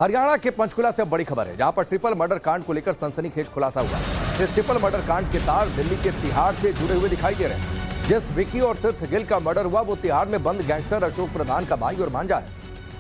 हरियाणा के पंचकुला से बड़ी खबर है, जहां पर ट्रिपल मर्डर कांड को लेकर सनसनीखेज खुलासा हुआ। इस ट्रिपल मर्डर कांड के तार दिल्ली के तिहाड़ से जुड़े हुए दिखाई दे रहे हैं। जिस विक्की और तीर्थ गिल का मर्डर हुआ वो तिहाड़ में बंद गैंगस्टर अशोक प्रधान का भाई और भांजा है,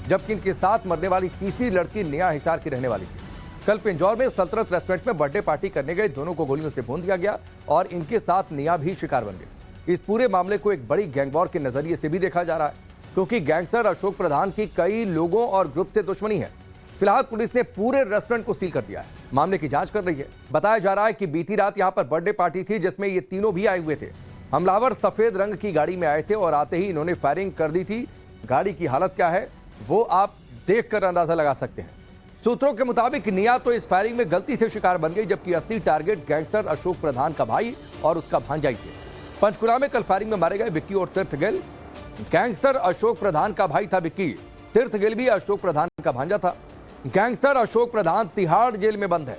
जबकि इनके साथ मरने वाली तीसरी लड़की नया हिसार की रहने वाली थी। कल पिंजौर में सल्तनत रेस्टोरेंट में बर्थडे पार्टी करने गए दोनों को गोलियों से भून दिया गया और इनके साथ निया भी शिकार बन गई। इस पूरे मामले को एक बड़ी गैंगवॉर के नजरिए से भी देखा जा रहा है, क्योंकि गैंगस्टर अशोक प्रधान की कई लोगों और ग्रुप से दुश्मनी है। फिलहाल पुलिस ने पूरे रेस्टोरेंट को सील कर दिया है, मामले की जांच कर रही है। बताया जा रहा है कि बीती रात यहां पर बर्थडे पार्टी थी, जिसमें ये तीनों भी आए हुए थे। हमलावर सफेद रंग की गाड़ी में आए थे और आते ही इन्होंने फायरिंग कर दी थी। गाड़ी की हालत क्या है वो आप देखकर अंदाजा लगा सकते हैं। सूत्रों के मुताबिक निया तो इस फायरिंग में गलती से शिकार बन गई, जबकि असली टारगेट गैंगस्टर अशोक प्रधान का भाई और उसका भांजा ही थे। पंचकुला में कल फायरिंग में मारे गए विक्की और तीर्थ गिल। गैंगस्टर अशोक प्रधान का भाई था विक्की, तीर्थ गिल भी अशोक प्रधान का भांजा था। गैंगस्टर अशोक प्रधान तिहाड़ जेल में बंद है।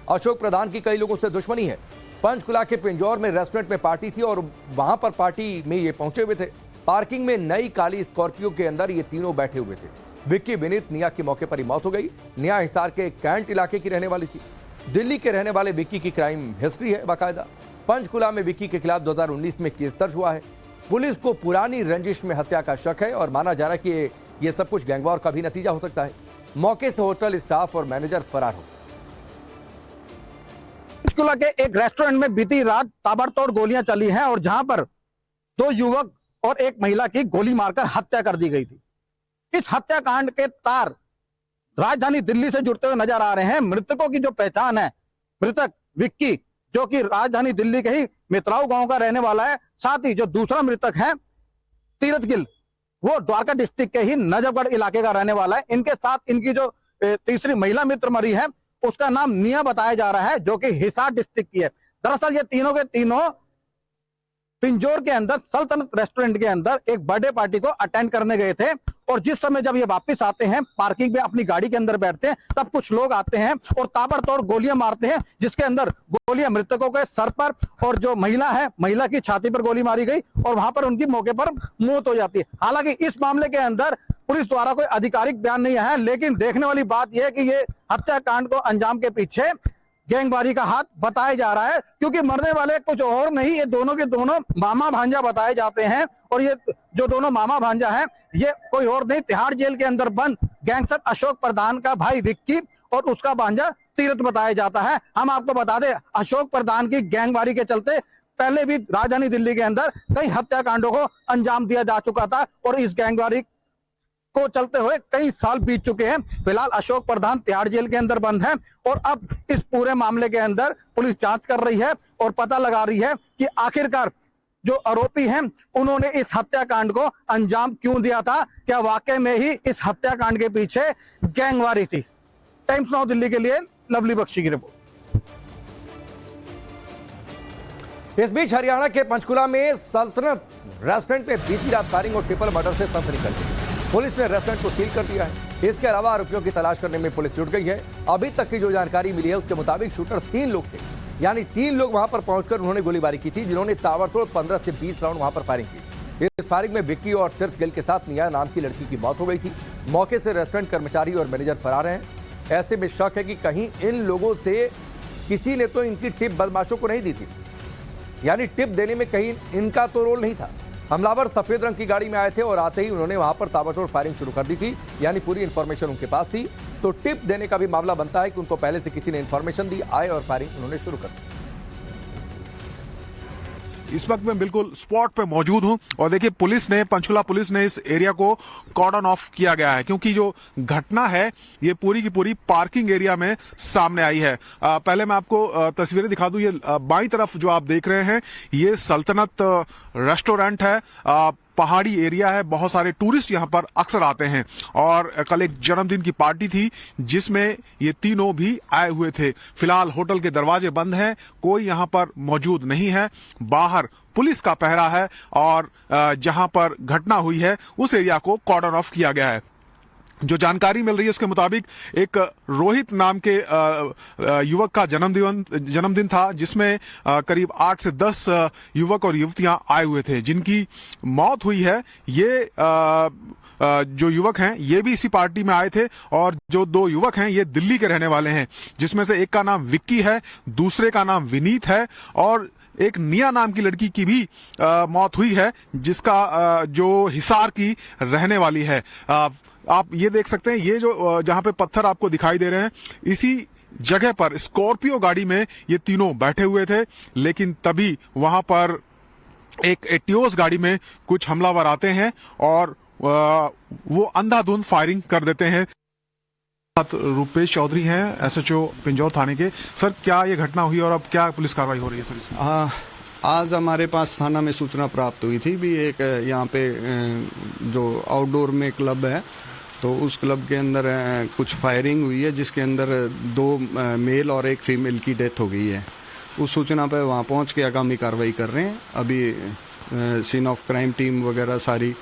अशोक प्रधान की कई लोगों से दुश्मनी है। पंचकुला के पिंजौर में रेस्टोरेंट में पार्टी थी और वहां पर पार्टी में ये पहुंचे हुए थे। पार्किंग में नई काली स्कॉर्पियो के अंदर ये तीनों बैठे हुए थे। विक्की विनीत निया की मौके पर ही मौत हो गई। निया हिसार के कैंट इलाके की रहने वाली थी। दिल्ली के रहने वाले विक्की की क्राइम हिस्ट्री है बाकायदा। पंचकुला में विक्की के खिलाफ 2019 में केस दर्ज हुआ है। पुलिस को पुरानी रंजिश में हत्या का शक है और माना जा रहा है कि ये सब कुछ गैंगवॉर का भी नतीजा हो सकता है। मौके से होटल स्टाफ और मैनेजर फरार हो। पंचकुला के एक रेस्टोरेंट में बीती रात ताबड़तोड़ गोलियां चली हैं और जहां पर 2 युवक और एक महिला की गोली मारकर हत्या कर दी गई थी। इस हत्याकांड के तार राजधानी दिल्ली से जुड़ते हुए नजर आ रहे हैं। मृतकों की जो पहचान है, मृतक विक्की जो कि राजधानी दिल्ली के ही मित्राऊ गांव का रहने वाला है, साथ ही जो दूसरा मृतक है तीर्थ गिल, वो द्वारका डिस्ट्रिक्ट के ही नजफगढ़ इलाके का रहने वाला है। इनके साथ इनकी जो तीसरी महिला मित्र मरी है उसका नाम निया बताया जा रहा है, जो कि हिसार डिस्ट्रिक्ट की है। दरअसल ये तीनों के तीनों पिंजौर के अंदर सल्तनत रेस्टोरेंट के अंदर एक बर्थडे पार्टी को अटेंड करने गए थे और जिस समय जब ये वापस आते हैं, पार्किंग में अपनी गाड़ी के अंदर बैठते हैं, तब कुछ लोग आते हैं और ताबड़तोड़ गोलियां मारते हैं, जिसके अंदर गोलियां मृतकों के सर पर और जो महिला है, महिला की छाती पर गोली मारी गई और वहां पर उनकी मौके पर मौत हो जाती है। हालांकि इस मामले के अंदर पुलिस द्वारा कोई आधिकारिक बयान नहीं है, लेकिन देखने वाली बात यह है कि ये हत्याकांड को अंजाम के पीछे गैंगवारी का हाथ बताया जा रहा है, क्योंकि मरने वाले कुछ और नहीं, ये दोनों के दोनों मामा भांजा बताए जाते हैं। और ये जो दोनों मामा भांजा हैं ये कोई और नहीं, तिहाड़ जेल के अंदर बंद गैंगस्टर अशोक प्रधान का भाई विक्की और उसका भांजा तीर्थ बताया जाता है। हम आपको बता दें, अशोक प्रधान की गैंगवारी के चलते पहले भी राजधानी दिल्ली के अंदर कई हत्याकांडों को अंजाम दिया जा चुका था और इस गैंगवारी को चलते हुए कई साल बीत चुके हैं। फिलहाल अशोक प्रधान तिहाड़ जेल के अंदर बंद है और अब इस पूरे मामले के अंदर पुलिस जांच कर रही है और पता लगा रही है कि आखिरकार जो आरोपी हैं उन्होंने इस हत्याकांड को अंजाम क्यों दिया था। क्या वाकई में ही इस हत्याकांड के पीछे गैंगवारी थी। टाइम्स नाउ दिल्ली के लिए लवली बख्शी की रिपोर्ट। इस बीच हरियाणा के पंचकुला में सल्तनत रेस्टोरेंट में बीती रात फायरिंग और ट्रिपल मर्डर से सनसनी निकल गई। पुलिस ने रेस्टोरेंट को सील कर दिया है। इसके अलावा आरोपियों की तलाश करने में पुलिस जुट गई है। अभी तक की जो जानकारी मिली है उसके मुताबिक शूटर 3 लोग थे, यानी 3 लोग वहां पर पहुंचकर उन्होंने गोलीबारी की थी, जिन्होंने ताबड़तोड़ 15 से 20 राउंड वहां पर फायरिंग की। इस फायरिंग में विक्की और तीर्थ गिल के साथ निया नाम की लड़की की मौत हो गई थी। मौके से रेस्टोरेंट कर्मचारी और मैनेजर फरार हैं। ऐसे में शक है कि कहीं इन लोगों से किसी ने तो इनकी टिप बदमाशों को नहीं दी थी, यानी टिप देने में कहीं इनका तो रोल नहीं था। हमलावर सफेद रंग की गाड़ी में आए थे और आते ही उन्होंने वहां पर ताबड़तोड़ फायरिंग शुरू कर दी थी, यानी पूरी इंफॉर्मेशन उनके पास थी। तो टिप देने का भी मामला बनता है कि उनको पहले से किसी ने इंफॉर्मेशन दी, आए और फायरिंग उन्होंने शुरू कर दी। इस वक्त मैं बिल्कुल स्पॉट पे मौजूद हूं और देखिए पुलिस ने, पंचकुला पुलिस ने इस एरिया को कॉर्डन ऑफ किया गया है, क्योंकि जो घटना है ये पूरी की पूरी पार्किंग एरिया में सामने आई है। पहले मैं आपको तस्वीरें दिखा दूं। ये बाईं तरफ जो आप देख रहे हैं ये सल्तनत रेस्टोरेंट है। पहाड़ी एरिया है, बहुत सारे टूरिस्ट यहाँ पर अक्सर आते हैं और कल एक जन्मदिन की पार्टी थी जिसमें ये तीनों भी आए हुए थे। फिलहाल होटल के दरवाजे बंद हैं, कोई यहाँ पर मौजूद नहीं है। बाहर पुलिस का पहरा है और जहां पर घटना हुई है उस एरिया को कॉर्डन ऑफ किया गया है। जो जानकारी मिल रही है उसके मुताबिक एक रोहित नाम के युवक का जन्मदिन था, जिसमें करीब 8 से 10 युवक और युवतियां आए हुए थे, जिनकी मौत हुई है। ये जो युवक हैं ये भी इसी पार्टी में आए थे और जो 2 युवक हैं ये दिल्ली के रहने वाले हैं, जिसमें से एक का नाम विक्की है, दूसरे का नाम विनीत है और एक निया नाम की लड़की की भी मौत हुई है, जिसका जो हिसार की रहने वाली है। आप ये देख सकते हैं, ये जो जहां पे पत्थर आपको दिखाई दे रहे हैं, इसी जगह पर स्कॉर्पियो गाड़ी में ये तीनों बैठे हुए थे, लेकिन तभी वहां पर एक एटियोस गाड़ी में कुछ हमलावर आते हैं और वो अंधाधुंध फायरिंग कर देते हैं। रूपेश चौधरी हैं, एसएचओ पिंजौर थाने के। सर, क्या ये घटना हुई और अब क्या पुलिस कार्रवाई हो रही है सर इसमें? आज हमारे पास थाना में सूचना प्राप्त हुई थी भी एक यहाँ पे जो आउटडोर में क्लब है, तो उस क्लब के अंदर कुछ फायरिंग हुई है, जिसके अंदर 2 मेल और एक फीमेल की डेथ हो गई है। उस सूचना पर वहाँ पहुँच के आगामी कार्रवाई कर रहे हैं। अभी सीन ऑफ क्राइम टीम वगैरह सारी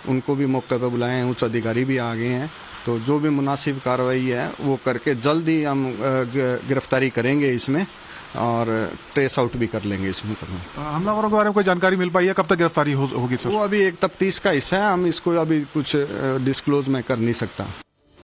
उनको भी मौके पर बुलाए हैं, उच्च अधिकारी भी आ गए हैं, तो जो भी मुनासिब कार्रवाई है वो करके जल्द ही हम गिरफ्तारी करेंगे इसमें और ट्रेस आउट भी कर लेंगे इसमें। हमलावरों के बारे में कोई जानकारी मिल पाई है? कब तक गिरफ्तारी होगी सर? वो अभी एक तफ्तीश का हिस्सा है, हम इसको अभी कुछ डिस्क्लोज मैं कर नहीं सकता।